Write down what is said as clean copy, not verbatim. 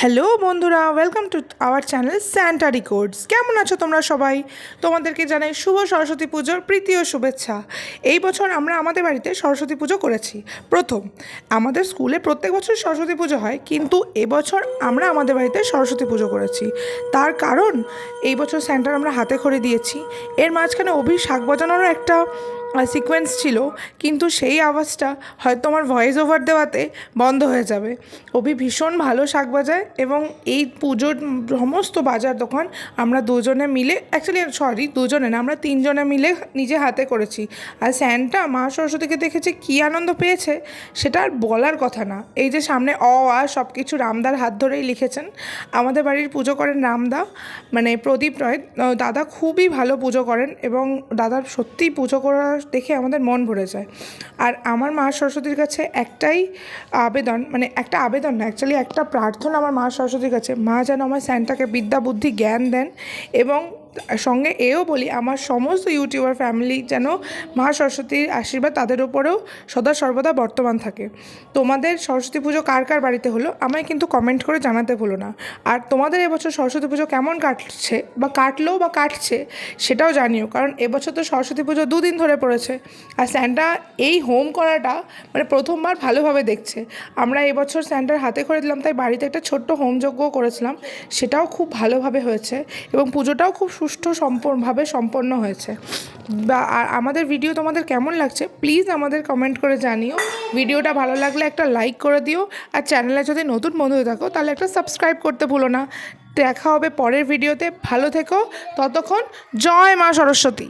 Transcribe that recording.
Hello বন্ধুরা, welcome to our channel Santa records. কেমন আছো তোমরা সবাই? তোমাদেরকে জানাই শুভ সরস্বতী পুজোর প্রীতি ও শুভেচ্ছা। এই বছর আমরা আমাদের বাড়িতে সরস্বতী পুজো করেছি। প্রথম, আমাদের স্কুলে প্রত্যেক বছর সরস্বতী পুজো হয়, কিন্তু এবছর আমরা আমাদের বাড়িতে সরস্বতী পুজো করেছি। তার কারণ এই বছর স্যান্টার আমরা হাতে খড়ি দিয়েছি। এর মাঝখানে অভি শাক বাজানোরও একটা সিকোয়েন্স ছিল, কিন্তু সেই আওয়াজটা হয়তো আমার ভয়েস ওভার দেওয়াতে বন্ধ হয়ে যাবে। অভি ভীষণ ভালো শাক বাজায় এবং এই পুজোর সমস্ত বাজার দোকান আমরা দুজনে মিলে, দুজনে না, আমরা তিনজনে মিলে নিজে হাতে করেছি। আর স্যান্টা মা সরস্বতীকে দেখেছে কী আনন্দ পেয়েছে সেটা আর বলার কথা না। এই যে সামনে সব কিছু রামদার হাত ধরেই লিখেছেন। আমাদের বাড়ির পুজো করেন রামদা, মানে প্রদীপ রয়। দাদা খুবই ভালো পুজো করেন এবং দাদার সত্যিই পুজো করা দেখে আমাদের মন ভরে যায়। আর আমার মা সরস্বতীর কাছে একটাই আবেদন, মানে একটা আবেদন না, অ্যাকচুয়ালি একটা প্রার্থনা আমার মা সরস্বতীর কাছে, মা যেন আমার স্যান্টাকে বিদ্যা বুদ্ধি জ্ঞান দেন। এবং সঙ্গে এও বলি, আমার সমস্ত ইউটিউবার ফ্যামিলি যেন মা সরস্বতীর আশীর্বাদ তাদের ওপরেও সদা সর্বদা বর্তমান থাকে। তোমাদের সরস্বতী পুজো কার কার বাড়িতে হলো আমায় কিন্তু কমেন্ট করে জানাতে ভুলো না। আর তোমাদের এবছর সরস্বতী পুজো কেমন কাটছে বা কাটলো বা কাটছে সেটাও জানিও, কারণ এবছর তো সরস্বতী পুজো দুদিন ধরে পড়েছে। আর স্যান্টা এই হোম করাটা মানে প্রথমবার ভালোভাবে দেখছে। আমরা এবছর স্যান্টার হাতে করে দিলাম, তাই বাড়িতে একটা ছোট্ট হোমযজ্ঞও করেছিলাম, সেটাও খুব ভালোভাবে হয়েছে এবং পুজোটাও খুব সুষ্ঠু ভাবে সম্পন্ন হয়েছে। আর আমাদের ভিডিও তোমাদের কেমন লাগছে প্লিজ আমাদের কমেন্ট করে জানিও। ভিডিওটা ভালো লাগলে একটা লাইক করে দিও, আর চ্যানেলে যদি নতুন বন্ধু হয়ে থাকো তাহলে একটা সাবস্ক্রাইব করতে ভুলো না। দেখা হবে পরের ভিডিওতে, ভালো থেকো, ততক্ষণ জয় মা সরস্বতী।